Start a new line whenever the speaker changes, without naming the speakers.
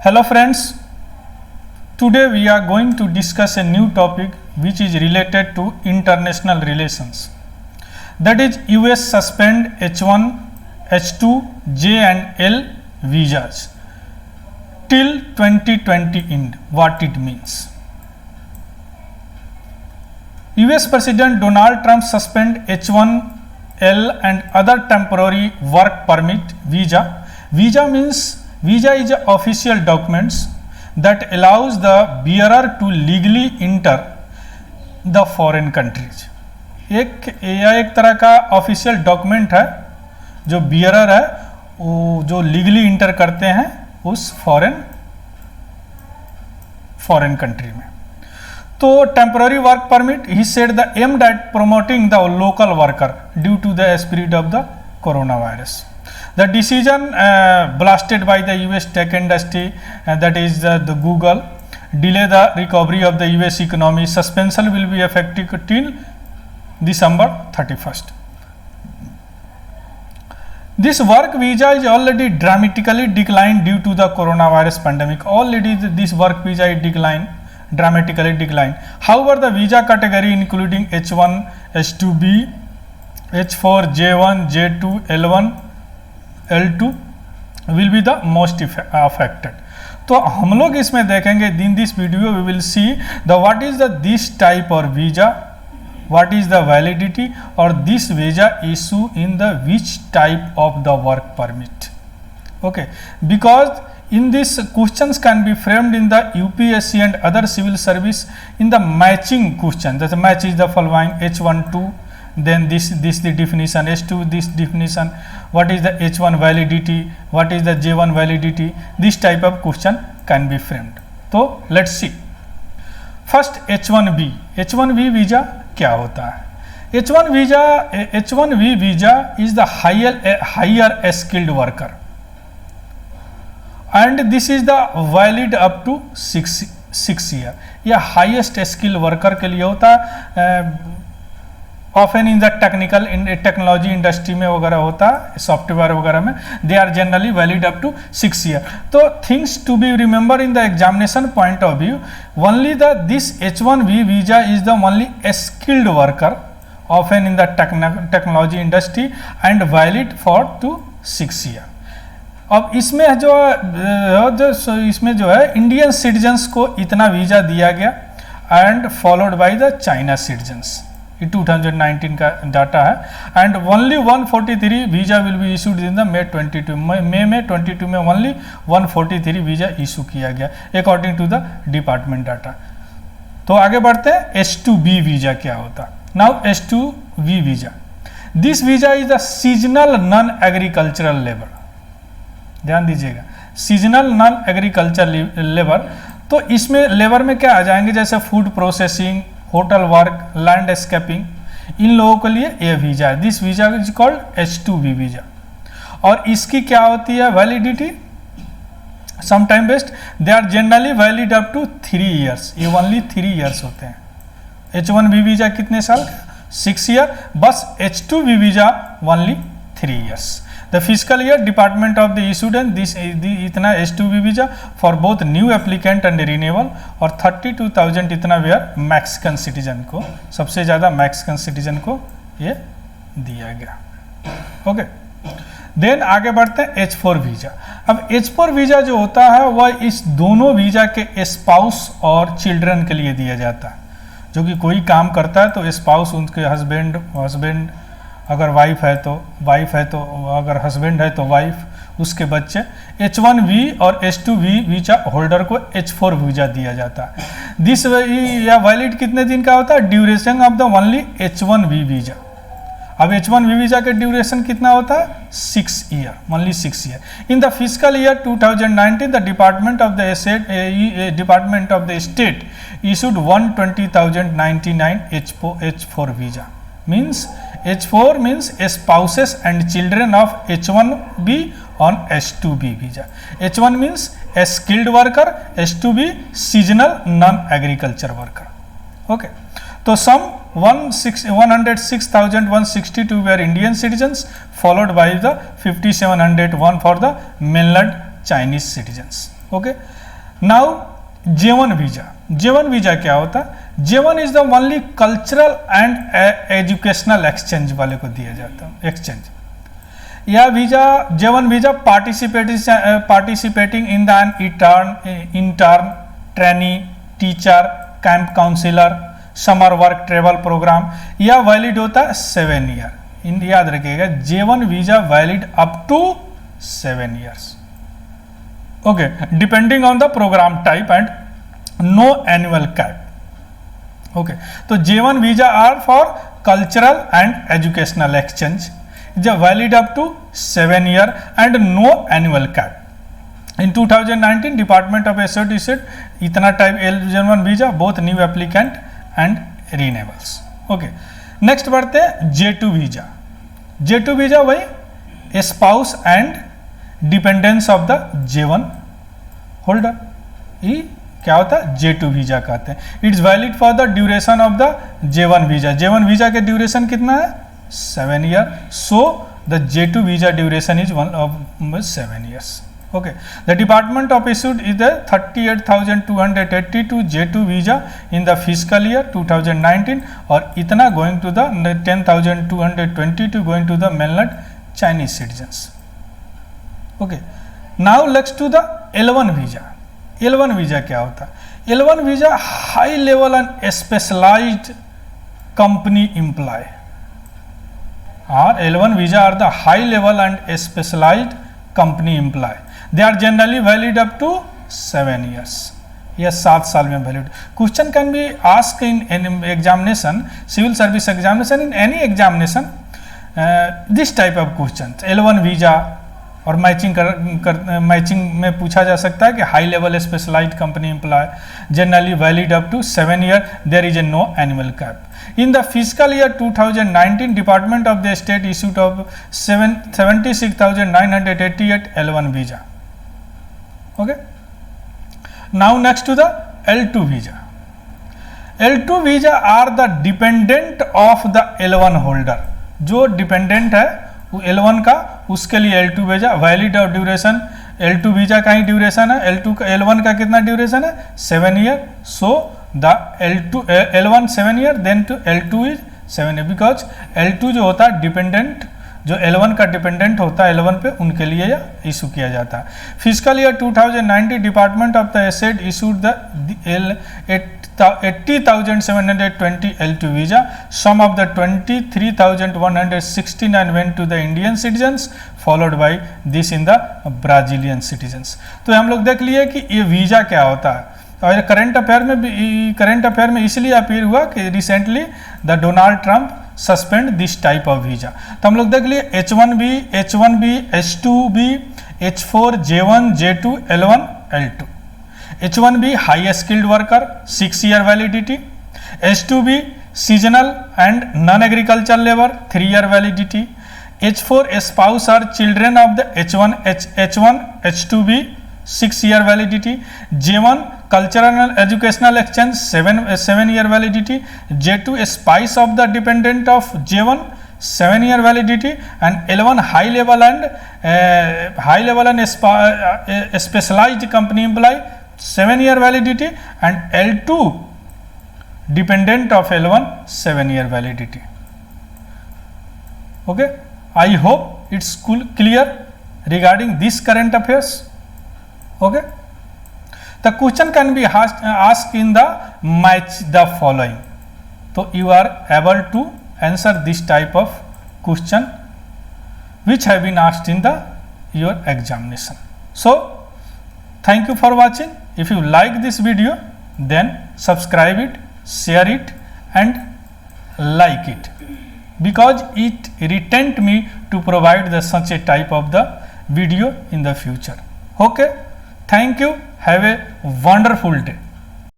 Hello friends, today we are going to discuss a new topic which is related to international relations. That is US suspend H1, H2, J and L visas till 2020 end. What it means? US President Donald Trump suspend H1, L and other temporary work permit visa. Visa is an official documents that allows the bearer to legally enter the foreign countries. एक तरह का official document है जो bearer है वो जो legally inter करते हैं उस फॉरेन कंट्री में. तो टेम्पररी वर्क परमिट ही said the aim that promoting the local worker due to the spread of the corona virus. The decision blasted by the US tech industry, that is the Google, delay the recovery of the US economy. Suspension will be effective till December 31st. This work visa is already dramatically declined due to the coronavirus pandemic. Already this work visa is dramatically declined. However, the visa category including H1, H2B, H4, J1, J2, L1, L2 will be the most affected. तो हम लोग इसमें देखेंगे in this video we will see the what is the this type or visa, what is the validity or this visa issue in the which type of the work permit. Okay, because in this questions can be framed in the UPSC and other civil service in the matching question. The match is the following: H1 2, then this the definition, H2 this definition, what is the H1 validity, what is the J1 validity. This type of question can be framed. तो let's see. First H1B. H1B visa क्या होता है? H1B visa is the higher skilled worker and this is the valid up to 6 year. यह highest skill worker के लिए होता है. Often in the technology industry में वगैरह होता है, सॉफ्टवेयर वगैरह में they are generally valid up to 6 year. तो things to be remember in the examination point of view, only the this H1B visa is the only skilled worker often in the technology industry and valid for to 6 year. अब इसमें इसमें जो है Indian citizens को इतना visa दिया गया and followed by the China citizens. 2019 का डाटा है and only 143 visa will be issued in the May 22 में ओनली 143 वीजा इशू किया गया according to the department data. तो आगे बढ़ते हैं. H2B वीजा क्या होता है? Now H2B visa, this visa is the seasonal non agricultural labour. ध्यान दीजिएगा, सीजनल नॉन एग्रीकल्चर लेबर. तो इसमें लेबर में क्या आ जाएंगे, जैसे food processing, hotel work, landscaping, इन लोगों के लिए ये वीजा है. This visa is called H2B visa. और इसकी क्या होती है validity? Some time based, they are generally valid up to 3 years. ये ओनली 3 ईयर्स होते हैं. H1B वीजा कितने साल का? 6 ईयर. बस H2B visa only 3 years. The physical year department of the issued and this इतना H2B visa for both new applicant and renewal. और 32,000 इतना वेयर मैक्सिकन सिटीजन को, सबसे ज़्यादा मैक्सिकन सिटीजन को ये दिया गया. ओके, देन आगे बढ़ते हैं H4 वीजा. अब H4 वीजा जो होता है वह इस दोनों वीजा के स्पाउस और चिल्ड्रन के लिए दिया जाता है. जो कि कोई काम करता है तो स्पाउस उनके हस्बैंड, अगर वाइफ है तो अगर हस्बैंड है तो वाइफ, उसके बच्चे. H1B और H2B वीजा होल्डर को H4 वीजा दिया जाता है. दिस या वैलिड कितने दिन का होता है? Duration of the only H1B visa. अब H1B वीजा के ड्यूरेशन कितना होता है? 6 year, only 6 year. In the physical year 2019 the department of the state issued 120,099 H4 visa. Means H4 means spouses and children of H1B on H2B visa. H1 means a skilled worker, H2B seasonal non-agriculture worker. Okay. So some 106,162 were Indian citizens, followed by the 5,701 for the mainland Chinese citizens. Okay, now J1 visa, J1 visa क्या होता है? J1 is the only cultural and educational exchange वाले को दिया जाता है exchange. यह visa J1 visa participating in the intern trainee teacher camp counsellor summer work travel programme, यह वैलिड होता है 7 ईयर। याद रखिएगा J1 visa valid up to 7 years, okay, depending on the programme type and no annual cap, okay. तो J1 visa are for cultural and educational exchange, valid up to 7 year and no annual cap. In 2019 department of state issued इतना type J1 visa both new applicant and renewables, okay. Next बढ़ते हैं J2 visa. J2 visa वही spouse and dependence of the J1 holder, ये क्या होता है? J2 visa कहते हैं। It's valid for the duration of the J1 visa. J1 visa के ड्यूरेशन कितना है? 7 year. So the J2 visa duration is 7 years, okay. The department of issued is the 38,282 J2 visa in the physical year 2019 और इतना going to the 10,222 going to the mainland Chinese citizens, okay. Now let's to the L1 visa. L1 visa क्या होता है? L1 visa high level and specialised company employ, और L1 visa are the high level and specialised company employ. They are generally valid up to 7 years, यह 7 साल में valid. Question can be ask in examination, civil service examination, in any examination this type of question. L1 visa और matching में पूछा जा सकता है कि high level specialised company employ generally valid up to 7 year, there is a no annual cap. In the physical year 2019 department of the state issued of 76,988 L1 visa, okay. Now next to the L2 visa. L2 visa are the dependent of the L1 holder, जो dependent है वो L1 का, उसके लिए L2 visa valid और duration L2 visa का ही duration है, L1 का कितना ड्यूरेशन है? 7 year. So the L1 7 year, then to L2 is 7 year, because L2 जो होता है डिपेंडेंट, जो L1 का डिपेंडेंट होता है L1 पे, उनके लिए यह इशू किया जाता है। Physical year 2019 department of the asset issued the 80,720 L2 visa, some of the 23,169 went to the Indian citizens followed by this in the Brazilian citizens. तो हम लोग देख लिए कि ये वीजा क्या होता है, और करंट अफेयर में इसलिए अपीयर हुआ कि recently the Donald Trump suspend this type of visa. तो हम लोग देख लिए H1B, H2B, H4, J1, J2, L1, L2। H1B high skilled worker 6 year validity, H2B seasonal and non agriculture labour 3 year validity, H4 spouse और children of the H1, H2B 6 year validity, J1 cultural and educational exchange 7 year validity, J2 spice of the dependent of J1 7 year validity, and L1 high level and specialized company employee 7 year validity, and L2 dependent of L1 7 year validity, okay. I hope it's clear regarding this current affairs, okay. The question can be asked in the match the following. So you are able to answer this type of question which have been asked in the your examination. So thank you for watching. If you like this video, then subscribe it, share it and like it, because it retent me to provide the such a type of the video in the future. Okay, thank you. Have a wonderful day.